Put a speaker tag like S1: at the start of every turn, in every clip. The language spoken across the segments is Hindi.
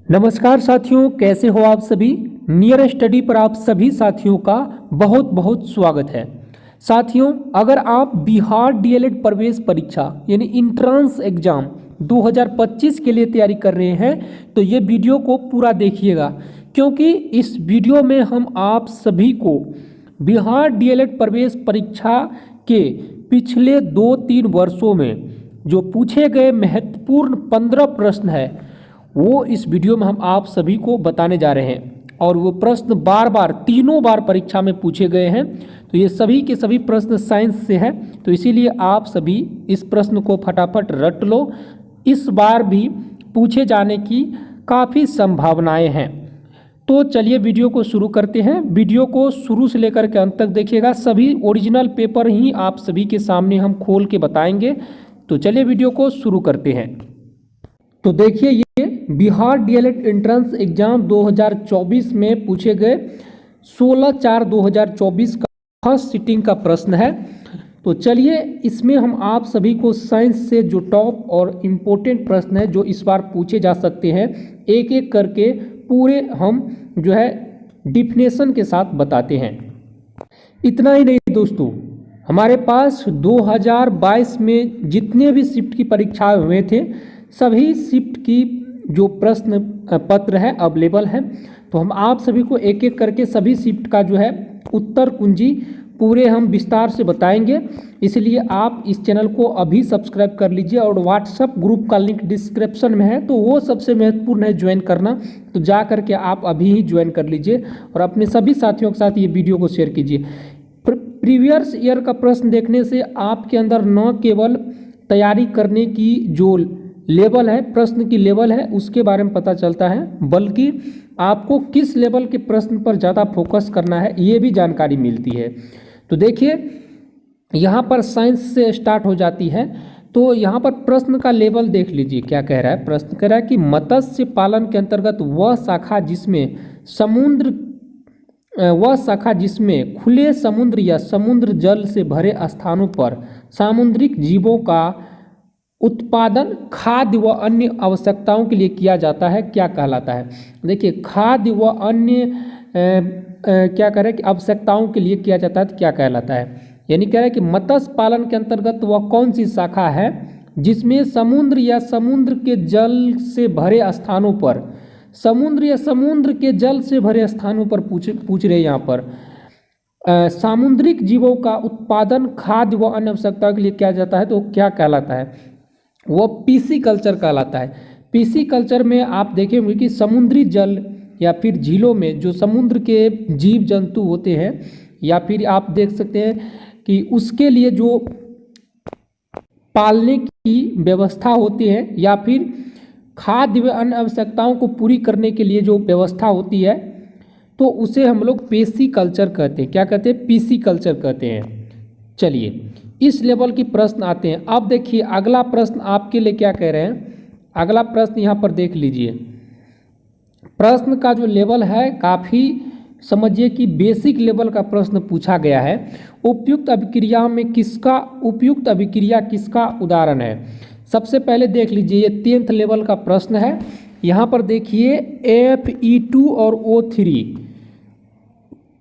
S1: नमस्कार साथियों, कैसे हो आप सभी। नियर स्टडी पर आप सभी साथियों का बहुत बहुत स्वागत है। साथियों, अगर आप बिहार डीएलएड प्रवेश परीक्षा यानी इंट्रांस एग्जाम 2025 के लिए तैयारी कर रहे हैं तो ये वीडियो को पूरा देखिएगा, क्योंकि इस वीडियो में हम आप सभी को बिहार डीएलएड प्रवेश परीक्षा के पिछले 2-3 वर्षों में जो पूछे गए महत्वपूर्ण 15 प्रश्न है वो इस वीडियो में हम आप सभी को बताने जा रहे हैं। और वो प्रश्न तीनों बार परीक्षा में पूछे गए हैं। तो ये सभी के सभी प्रश्न साइंस से हैं, तो इसीलिए आप सभी इस प्रश्न को फटाफट रट लो। इस बार भी पूछे जाने की काफ़ी संभावनाएं हैं। तो चलिए वीडियो को शुरू करते हैं। वीडियो को शुरू से लेकर के अंत तक देखिएगा। सभी ओरिजिनल पेपर ही आप सभी के सामने हम खोल के बताएंगे। तो चलिए वीडियो को शुरू करते हैं। तो देखिए, ये बिहार डीएलएड एंट्रेंस एग्जाम 2024 में पूछे गए 16/4/2024 का फर्स्ट सिटिंग का प्रश्न है। तो चलिए, इसमें हम आप सभी को साइंस से जो टॉप और इम्पोर्टेंट प्रश्न है जो इस बार पूछे जा सकते हैं, एक एक करके पूरे हम जो है डिफिनेशन के साथ बताते हैं। इतना ही नहीं दोस्तों, हमारे पास 2022 में जितने भी शिफ्ट की परीक्षाएं हुए थे सभी शिफ्ट की जो प्रश्न पत्र है अवेलेबल है। तो हम आप सभी को एक एक करके सभी शिफ्ट का जो है उत्तर कुंजी पूरे हम विस्तार से बताएंगे। इसलिए आप इस चैनल को अभी सब्सक्राइब कर लीजिए और व्हाट्सएप ग्रुप का लिंक डिस्क्रिप्शन में है, तो वो सबसे महत्वपूर्ण है ज्वाइन करना। तो जा करके आप अभी ही ज्वाइन कर लीजिए और अपने सभी साथियों के साथ ये वीडियो को शेयर कीजिए। प्रीवियस ईयर का प्रश्न देखने से आपके अंदर न केवल तैयारी करने की जो लेवल है, प्रश्न की लेवल है, उसके बारे में पता चलता है, बल्कि आपको किस लेवल के प्रश्न पर ज़्यादा फोकस करना है ये भी जानकारी मिलती है। तो देखिए, यहाँ पर साइंस से स्टार्ट हो जाती है। तो यहाँ पर प्रश्न का लेवल देख लीजिए क्या कह रहा है। प्रश्न कह रहा है कि मत्स्य पालन के अंतर्गत वह शाखा जिसमें खुले समुद्र या समुद्र जल से भरे स्थानों पर सामुद्रिक जीवों का उत्पादन खाद्य व अन्य आवश्यकताओं के लिए किया जाता है, क्या कहलाता है। देखिए, खाद्य व अन्य क्या कह रहे हैं कि आवश्यकताओं के लिए किया जाता है तो क्या कहलाता है। यानी कह रहे हैं कि मत्स्य पालन के अंतर्गत वह कौन सी शाखा है जिसमें समुद्र या समुद्र के जल से भरे स्थानों पर, समुद्र या समुद्र के जल से भरे स्थानों पर पूछ रहे यहाँ पर सामुद्रिक जीवों का उत्पादन खाद्य व अन्य आवश्यकताओं के लिए किया जाता है, तो क्या कहलाता है। वो पीसी कल्चर कहलाता है। पीसी कल्चर में आप देखेंगे कि समुद्री जल या फिर झीलों में जो समुद्र के जीव जंतु होते हैं, या फिर आप देख सकते हैं कि उसके लिए जो पालने की व्यवस्था होती है या फिर खाद्य व अन्य आवश्यकताओं को पूरी करने के लिए जो व्यवस्था होती है, तो उसे हम लोग पीसी कल्चर कहते हैं। क्या कहते हैं? पीसी कल्चर कहते हैं। चलिए, इस लेवल की प्रश्न आते हैं। अब देखिए अगला प्रश्न आपके लिए क्या कह रहे हैं। अगला प्रश्न यहाँ पर देख लीजिए। प्रश्न का जो लेवल है काफ़ी समझिए कि बेसिक लेवल का प्रश्न पूछा गया है। उपयुक्त अभिक्रिया किसका उदाहरण है। सबसे पहले देख लीजिए, ये 10th लेवल का प्रश्न है। यहाँ पर देखिए Fe2 और O3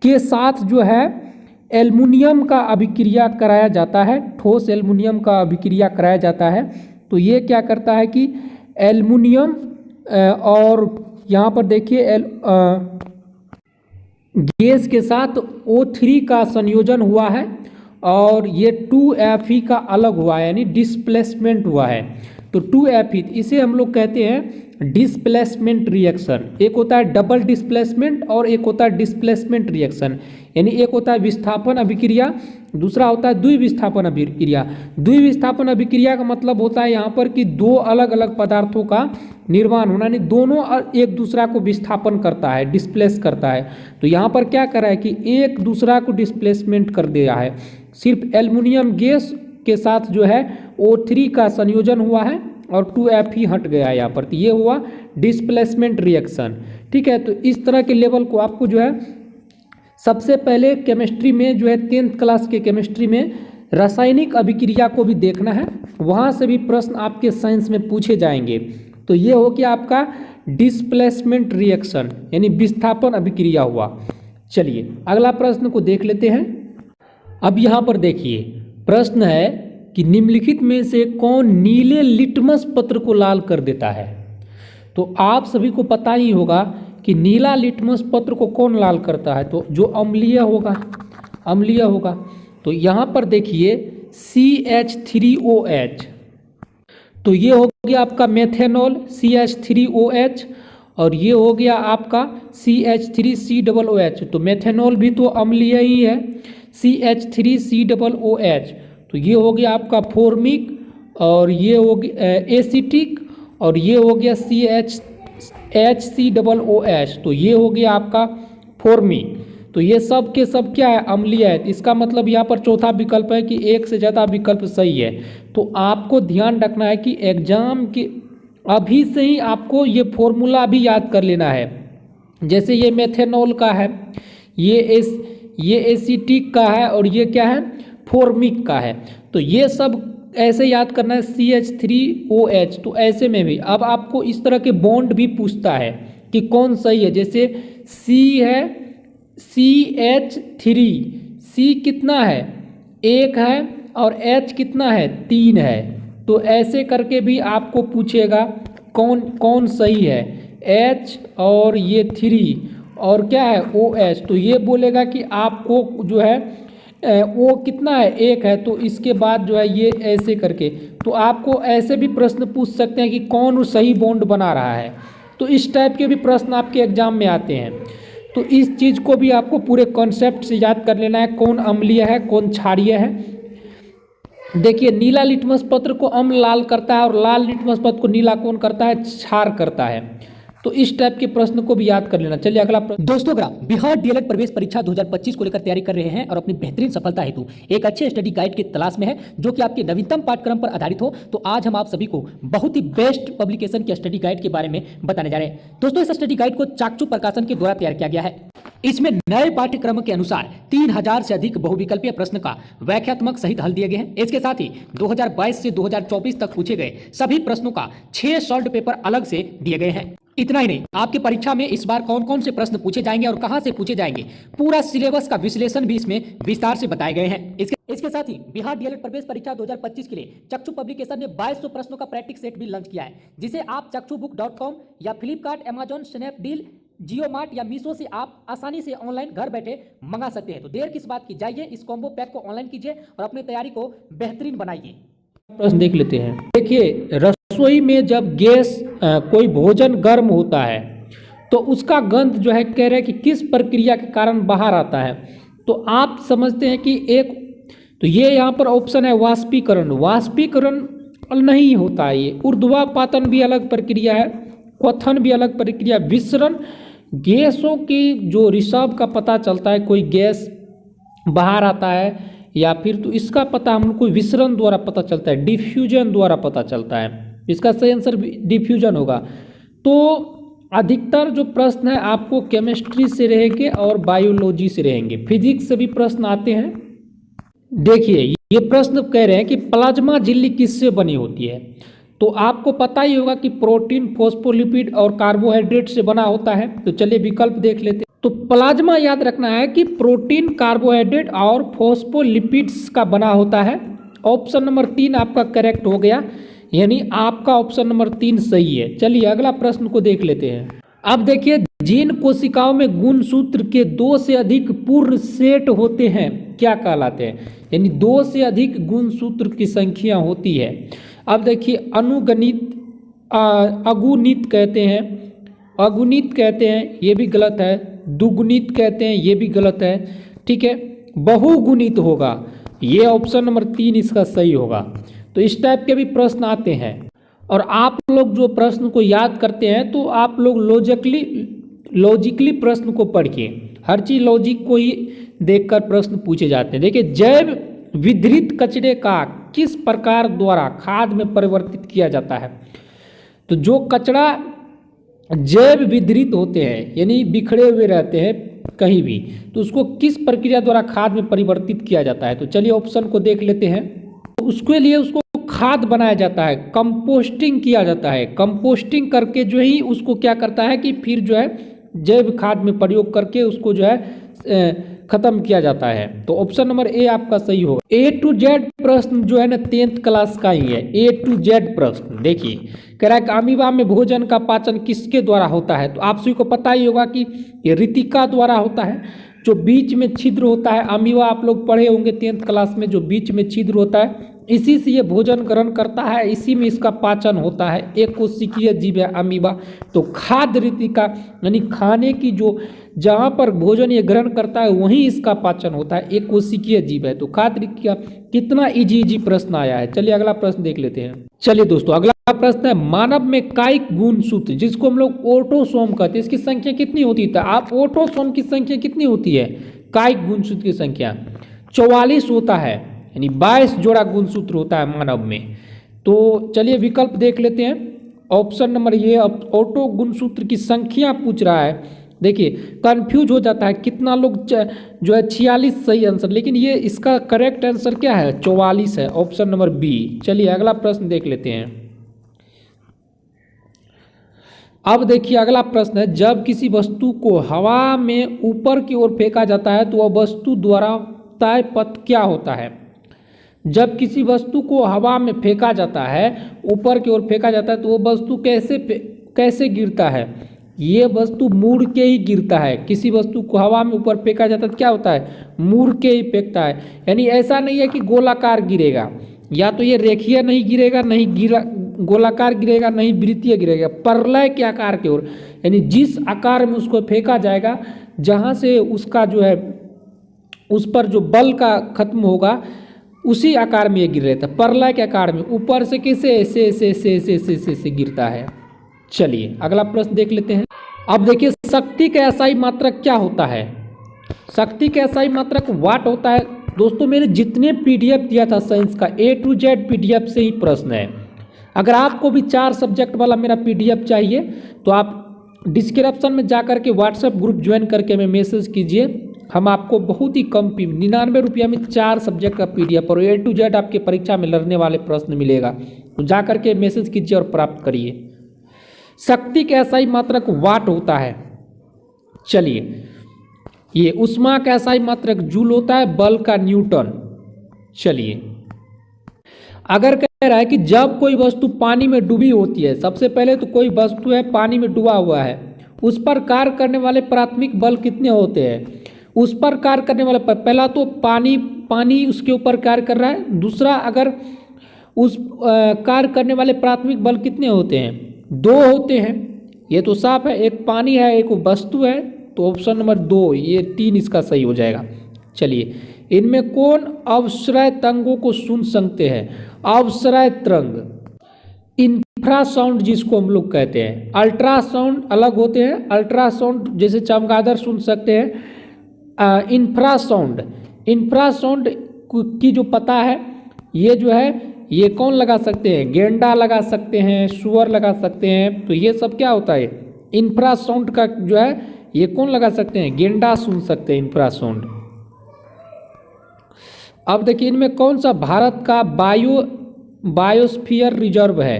S1: के साथ जो है एल्युमिनियम का अभिक्रिया कराया जाता है, ठोस एल्युमिनियम का अभिक्रिया कराया जाता है। तो ये क्या करता है कि एल्युमिनियम और यहाँ पर देखिए गैस के साथ O3 का संयोजन हुआ है और ये 2Fe का अलग हुआ है, यानी डिस्प्लेसमेंट हुआ है। तो 2Fe इसे हम लोग कहते हैं डिस्प्लेसमेंट रिएक्शन। एक होता है डबल डिस्प्लेसमेंट और एक होता है डिस्प्लेसमेंट रिएक्शन। यानी एक होता है विस्थापन अभिक्रिया, दूसरा होता है द्विविस्थापन अभिक्रिया। द्विविस्थापन अभिक्रिया का मतलब होता है यहाँ पर कि दो अलग अलग पदार्थों का निर्माण होना, यानी दोनों एक दूसरा को विस्थापन करता है, डिस्प्लेस करता है। तो यहाँ पर क्या कर रहा है कि एक दूसरा को डिस्प्लेसमेंट कर दिया है। सिर्फ एल्युमिनियम गैस के साथ जो है O3 का संयोजन हुआ है और 2Fe हट गया है यहाँ पर। तो ये हुआ डिस्प्लेसमेंट रिएक्शन। ठीक है, तो इस तरह के लेवल को आपको जो है सबसे पहले केमिस्ट्री में जो है 10th क्लास के केमिस्ट्री में रासायनिक अभिक्रिया को भी देखना है, वहाँ से भी प्रश्न आपके साइंस में पूछे जाएंगे। तो ये हो गया आपका डिस्प्लेसमेंट रिएक्शन यानी विस्थापन अभिक्रिया हुआ। चलिए अगला प्रश्न को देख लेते हैं। अब यहाँ पर देखिए प्रश्न है कि निम्नलिखित में से कौन नीले लिटमस पत्र को लाल कर देता है। तो आप सभी को पता ही होगा कि नीला लिटमस पत्र को कौन लाल करता है, तो जो अम्लीय होगा। तो यहाँ पर देखिए CH3OH, तो ये हो गया आपका मेथेनॉल CH3OH, और ये हो गया आपका CH3COOH। तो मेथेनॉल भी तो अम्लीय ही है, CH3COOH। तो ये हो गया आपका फॉर्मिक, और ये हो गया एसिटिक, और ये हो गया HCOOH। तो ये हो गया आपका फॉर्मिक। तो ये सब के सब क्या है, अम्लीय है। इसका मतलब यहाँ पर चौथा विकल्प है कि एक से ज़्यादा विकल्प सही है। तो आपको ध्यान रखना है कि एग्जाम के अभी से ही आपको ये फॉर्मूला भी याद कर लेना है। जैसे ये मेथेनॉल का है, ये एसिटिक का है, और ये क्या है, फॉर्मिक का है। तो ये सब ऐसे याद करना है, CH3OH। तो ऐसे में भी अब आपको इस तरह के बॉन्ड भी पूछता है कि कौन सही है। जैसे C है CH3, C कितना है, 1 है, और H कितना है, 3 है। तो ऐसे करके भी आपको पूछेगा कौन सही है, H और ये 3 और क्या है OH। तो ये बोलेगा कि आपको जो है O कितना है, 1 है। तो इसके बाद जो है ये ऐसे करके, तो आपको ऐसे भी प्रश्न पूछ सकते हैं कि कौन सही बॉन्ड बना रहा है। तो इस टाइप के भी प्रश्न आपके एग्जाम में आते हैं। तो इस चीज़ को भी आपको पूरे कॉन्सेप्ट से याद कर लेना है, कौन अम्लीय है कौन क्षारीय है। देखिए नीला लिटमस पत्र को अम्ल लाल करता है, और लाल लिटमस पत्र को नीला कौन करता है, क्षार करता है। तो इस टाइप के प्रश्न को भी याद कर लेना। चलिए अगला प्रश्न।
S2: दोस्तों अगर आप बिहार डीएलएड प्रवेश परीक्षा 2025 को लेकर तैयारी कर रहे हैं और अपनी बेहतरीन सफलता हेतु एक अच्छे स्टडी गाइड की तलाश में है जो कि आपके नवीनतम पाठ्यक्रम पर आधारित हो, तो आज हम आप सभी को बहुत ही बेस्ट पब्लिकेशन के स्टडी गाइड के बारे में बताने जा रहे हैं। दोस्तों इस स्टडी गाइड को चाकचू प्रकाशन के द्वारा तैयार किया गया है। इसमें नए पाठ्यक्रम के अनुसार 3000 से अधिक बहुविकल्पीय प्रश्न का व्याख्यात्मक सहित हल दिए गए हैं। इसके साथ ही 2022 से 2024 तक पूछे गए सभी प्रश्नों का 6 शॉर्ट पेपर अलग से दिए गए हैं। इतना ही नहीं, आपकी परीक्षा में इस बार कौन कौन से प्रश्न पूछे जाएंगे और कहां से पूछे जाएंगे, पूरा सिलेबस का विश्लेषण भी इसमें विस्तार से बताए गए हैं। इसके साथ ही बिहार डीएलएड प्रवेश परीक्षा 2025 के लिए चक्षु पब्लिकेशन ने 2200 प्रश्नों का प्रैक्टिस सेट भी लॉन्च किया है, जिसे आप चक्षुबुक.com या फ्लिपकार्ट, अमेजॉन, स्नैपडील, जियो मार्ट या मीशो से आप आसानी से ऑनलाइन घर बैठे मंगा सकते हैं। तो देर किस बात की, जाइए इस कॉम्बो पैक को ऑनलाइन कीजिए और अपनी तैयारी को बेहतरीन बनाइए।
S1: प्रश्न देख लेते हैं। देखिए रसोई में जब गैस कोई भोजन गर्म होता है तो उसका गंध जो है कह रहे हैं कि किस प्रक्रिया के कारण बाहर आता है। तो आप समझते हैं कि तो ये यहाँ पर ऑप्शन है वाष्पीकरण। वाष्पीकरण नहीं होता है, ये ऊर्ध्वापातन भी अलग प्रक्रिया है, क्वथन भी अलग प्रक्रिया, विसरण गैसों की जो रिसाव का पता चलता है, कोई गैस बाहर आता है या फिर, तो इसका पता हम लोग को विसरण द्वारा पता चलता है, डिफ्यूजन द्वारा पता चलता है। इसका सही आंसर डिफ्यूजन होगा। तो अधिकतर जो प्रश्न है आपको केमिस्ट्री से रहेंगे और बायोलॉजी से रहेंगे, फिजिक्स से भी प्रश्न आते हैं। देखिए ये प्रश्न कह रहे हैं कि प्लाज्मा झिल्ली किससे बनी होती है। तो आपको पता ही होगा कि प्रोटीन, फॉस्फोलिपिड और कार्बोहाइड्रेट से बना होता है। तो चलिए विकल्प देख लेते हैं। तो प्लाज्मा याद रखना है कि प्रोटीन, कार्बोहाइड्रेट और फॉस्फोलिपिड्स का बना होता है। ऑप्शन नंबर 3 आपका करेक्ट हो गया, यानी आपका ऑप्शन नंबर 3 सही है। चलिए अगला प्रश्न को देख लेते हैं। अब देखिए जिन कोशिकाओं में गुणसूत्र के 2 से अधिक पूर्ण सेट होते हैं क्या कहलाते हैं, यानी 2 से अधिक गुणसूत्र की संख्या होती है। अब देखिए अनुगणित, अगुणित कहते हैं, अगुणित कहते हैं, ये भी गलत है। दुगुणित कहते हैं, ये भी गलत है। ठीक है, बहुगुणित होगा, ये ऑप्शन नंबर 3 इसका सही होगा। तो इस टाइप के भी प्रश्न आते हैं। और आप लोग जो प्रश्न को याद करते हैं तो आप लोग लॉजिकली प्रश्न को पढ़िए, हर चीज लॉजिक को ही देखकर प्रश्न पूछे जाते हैं। देखिए जैव विधृत कचरे का किस प्रकार द्वारा खाद में परिवर्तित किया जाता है। तो जो कचरा जैव विधृत होते हैं यानी बिखरे हुए रहते हैं कहीं भी, तो उसको किस प्रक्रिया द्वारा खाद में परिवर्तित किया जाता है। तो चलिए ऑप्शन को देख लेते हैं। उसके लिए उसको खाद बनाया जाता है, कंपोस्टिंग किया जाता है, कंपोस्टिंग करके जो ही उसको क्या करता है कि फिर जो है जैव खाद में प्रयोग करके उसको जो है खत्म किया जाता है। तो ऑप्शन नंबर ए आपका सही होगा। ए टू जेड प्रश्न जो है ना 10th क्लास का ही है। ए टू जेड प्रश्न देखिए, कह रहा है कि अमीबा में भोजन का पाचन किसके द्वारा होता है? तो आप सभी को पता ही होगा कि ये रितिका द्वारा होता है। जो बीच में छिद्र होता है, अमीबा आप लोग पढ़े होंगे 10th क्लास में, जो बीच में छिद्र होता है इसी से ये भोजन ग्रहण करता है, इसी में इसका पाचन होता है। एक कोशिकीय जीव है अमीबा। तो खाद्य रितिका यानी खाने की जो जहाँ पर भोजन ये ग्रहण करता है वहीं इसका पाचन होता है, एक कोशिकीय जीव है। तो खाद्य रितिका कितना इजी प्रश्न आया है। चलिए अगला प्रश्न देख लेते हैं। चलिए दोस्तों अगला प्रश्न है, मानव में कायिक गुणसूत्र जिसको हम लोग ऑटोसोम कहते हैं, इसकी संख्या कितनी होती है? आप ऑटोसोम की संख्या कितनी होती है? कायिक गुणसूत्र की संख्या 44 होता है, यानी 22 जोड़ा गुणसूत्र होता है मानव में। तो चलिए विकल्प देख लेते हैं। ऑप्शन नंबर ये ऑटो गुणसूत्र की संख्या पूछ रहा है। देखिए कंफ्यूज हो जाता है कितना लोग जो है 46 सही आंसर, लेकिन ये इसका करेक्ट आंसर क्या है? 44 है, ऑप्शन नंबर बी। चलिए अगला प्रश्न देख लेते हैं। अब देखिए अगला प्रश्न है, जब किसी वस्तु को हवा में ऊपर की ओर फेंका जाता है तो वह वस्तु द्वारा तय पथ क्या होता है? जब किसी वस्तु को हवा में फेंका जाता है, ऊपर की ओर फेंका जाता है, तो वो वस्तु कैसे गिरता है? ये वस्तु मुड़ के ही गिरता है। किसी वस्तु को हवा में ऊपर फेंका जाता है तो क्या होता है? मुड़ के ही फेंकता है। यानी ऐसा नहीं है कि गोलाकार गिरेगा, या तो ये रेखीय नहीं गिरेगा, नहीं गिरा गोलाकार गिरेगा, नहीं वृत्तीय गिरेगा, परलय के आकार की ओर, यानी जिस आकार में उसको फेंका जाएगा जहाँ से उसका जो है उस पर जो बल का खत्म होगा उसी आकार में ये गिर रहता है, परलय के आकार में। ऊपर से कैसे ऐसे गिरता है। चलिए अगला प्रश्न देख लेते हैं। अब देखिए शक्ति का एसआई मात्रक क्या होता है? शक्ति का एसआई मात्रक वाट होता है। दोस्तों मेरे जितने पीडीएफ दिया था साइंस का ए टू जेड पीडीएफ से ही प्रश्न है। अगर आपको भी 4 सब्जेक्ट वाला मेरा पीडीएफ चाहिए तो आप डिस्क्रिप्शन में जा करके व्हाट्सएप ग्रुप ज्वाइन करके हमें मैसेज कीजिए। हम आपको बहुत ही कम 99 रुपया में 4 सब्जेक्ट का पीडीएफ और ए टू जेड आपके परीक्षा में लड़ने वाले प्रश्न मिलेगा। तो जा करके मैसेज कीजिए और प्राप्त करिए। शक्ति का एसआई मात्रक वाट होता है। चलिए ये उष्मा का एसआई मात्रक जूल होता है, बल का न्यूटन। चलिए अगर कह रहा है कि जब कोई वस्तु पानी में डूबी होती है, सबसे पहले तो कोई वस्तु है पानी में डूबा हुआ है, उस पर कार्य करने वाले प्राथमिक बल कितने होते हैं? उस पर कार्य करने वाले पहला तो पानी उसके ऊपर कार्य कर रहा है। दूसरा अगर उस कार्य करने वाले प्राथमिक बल कितने होते हैं? 2 होते हैं, ये तो साफ है। एक पानी है, एक वस्तु है, तो ऑप्शन नंबर 2 ये 3 इसका सही हो जाएगा। चलिए इनमें कौन अवश्रय तरंगों को सुन सकते हैं? अवश्रय तरंग, इंफ्रासाउंड जिसको हम लोग कहते हैं। अल्ट्रासाउंड अलग होते हैं, अल्ट्रासाउंड जैसे चमगादड़ सुन सकते हैं। इंफ्रासाउंड की जो पता है ये जो है ये कौन लगा सकते हैं? गेंडा लगा सकते हैं, सुअर लगा सकते हैं। तो ये सब क्या होता है? इंफ्रासाउंड का जो है ये कौन लगा सकते हैं? गेंडा सुन सकते हैं इंफ्रासाउंड। अब देखिए इनमें कौन सा भारत का बायोस्फीयर रिजर्व है?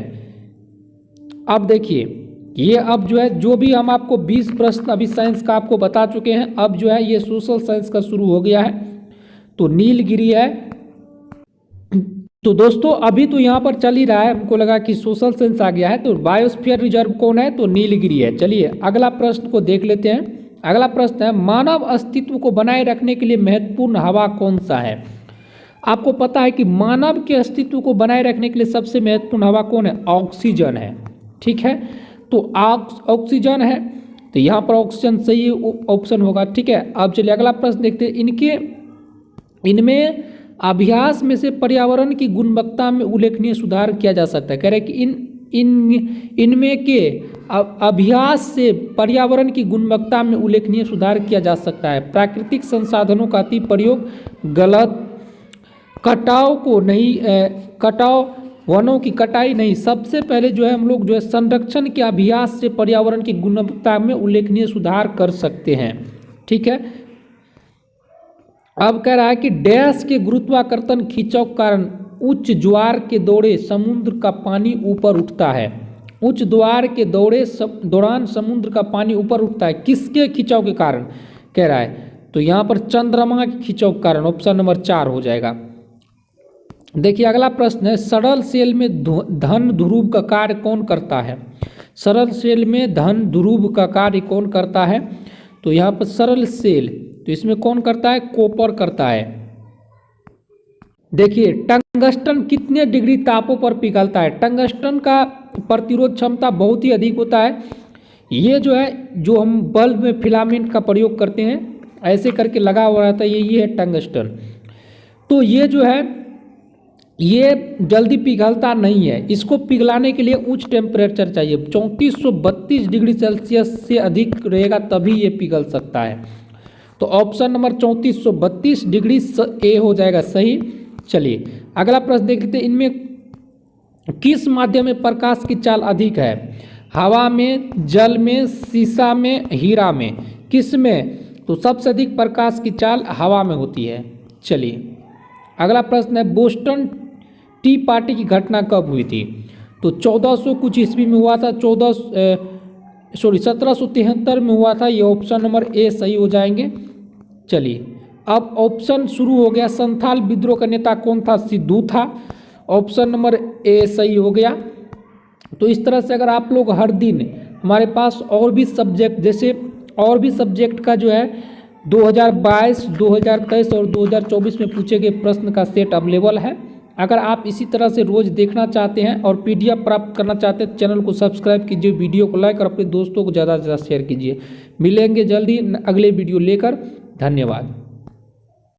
S1: अब देखिए ये अब जो है जो भी हम आपको 20 प्रश्न अभी साइंस का आपको बता चुके हैं, अब जो है ये सोशल साइंस का शुरू हो गया है। तो नीलगिरी है। तो दोस्तों अभी तो यहाँ पर चल ही रहा है, हमको लगा कि सोशल साइंस आ गया है। तो बायोस्फीयर रिजर्व कौन है? तो नीलगिरी है। चलिए अगला प्रश्न को देख लेते हैं। अगला प्रश्न है, मानव अस्तित्व को बनाए रखने के लिए महत्वपूर्ण हवा कौन सा है? आपको पता है कि मानव के अस्तित्व को बनाए रखने के लिए सबसे महत्वपूर्ण हवा कौन है? ऑक्सीजन है। ठीक है, तो ऑक्सीजन है, तो यहाँ पर ऑक्सीजन सही ऑप्शन होगा। ठीक है, अब चलिए अगला प्रश्न देखते हैं। इनमें अभ्यास में से पर्यावरण की गुणवत्ता में उल्लेखनीय सुधार किया जा सकता है। कह रहे हैं कि इनमें के अभ्यास से पर्यावरण की गुणवत्ता में उल्लेखनीय सुधार किया जा सकता है। प्राकृतिक संसाधनों का अति प्रयोग गलत, कटाव वनों की कटाई नहीं। सबसे पहले जो है हम लोग जो है संरक्षण के अभ्यास से पर्यावरण की गुणवत्ता में उल्लेखनीय सुधार कर सकते हैं। ठीक है, अब कह रहा है कि डैश के गुरुत्वाकर्षण खिंचाव कारण उच्च ज्वार के दौरे समुद्र का पानी ऊपर उठता है। उच्च ज्वार के दौरान समुद्र का पानी ऊपर उठता है किसके खिंचाव के कारण कह रहा है, तो यहाँ पर चंद्रमा के खिंचाव के कारण, ऑप्शन नंबर 4 हो जाएगा। देखिए अगला प्रश्न है, सरल सेल में धन ध्रुव का कार्य कौन करता है। सरल सेल में धन ध्रुव का कार्य कौन करता है, तो यहाँ पर सरल सेल, तो इसमें कौन करता है, कॉपर करता है। देखिए टंगस्टन कितने डिग्री तापों पर पिघलता है। टंगस्टन का प्रतिरोध क्षमता बहुत ही अधिक होता है। ये जो है, जो हम बल्ब में फिलामेंट का प्रयोग करते हैं ऐसे करके लगा हुआ रहता है, ये है टंगस्टन। तो ये जो है ये जल्दी पिघलता नहीं है। इसको पिघलाने के लिए उच्च टेम्परेचर चाहिए, 3432 डिग्री सेल्सियस से अधिक रहेगा तभी ये पिघल सकता है। तो ऑप्शन नंबर 3432 डिग्री ए हो जाएगा सही। चलिए अगला प्रश्न देख लेते हैं, इनमें किस माध्यम में प्रकाश की चाल अधिक है। हवा में, जल में, शीशा में, हीरा में, किस में, तो सबसे अधिक प्रकाश की चाल हवा में होती है। चलिए अगला प्रश्न है, बोस्टन टी पार्टी की घटना कब हुई थी, तो 1400 कुछ ईस्वी में हुआ था, 1773 में हुआ था। ये ऑप्शन नंबर ए सही हो जाएंगे। चलिए अब ऑप्शन शुरू हो गया, संथाल विद्रोह का नेता कौन था, सिद्धू था। ऑप्शन नंबर ए सही हो गया। तो इस तरह से अगर आप लोग हर दिन हमारे पास और भी सब्जेक्ट, जैसे और भी सब्जेक्ट का जो है 2022, 2023 और 2024 में पूछे गए प्रश्न का सेट अवेलेबल है। अगर आप इसी तरह से रोज़ देखना चाहते हैं और PDF प्राप्त करना चाहते हैं, चैनल को सब्सक्राइब कीजिए, वीडियो को लाइक और अपने दोस्तों को ज़्यादा से ज़्यादा शेयर कीजिए। मिलेंगे जल्दी अगले वीडियो लेकर। धन्यवाद।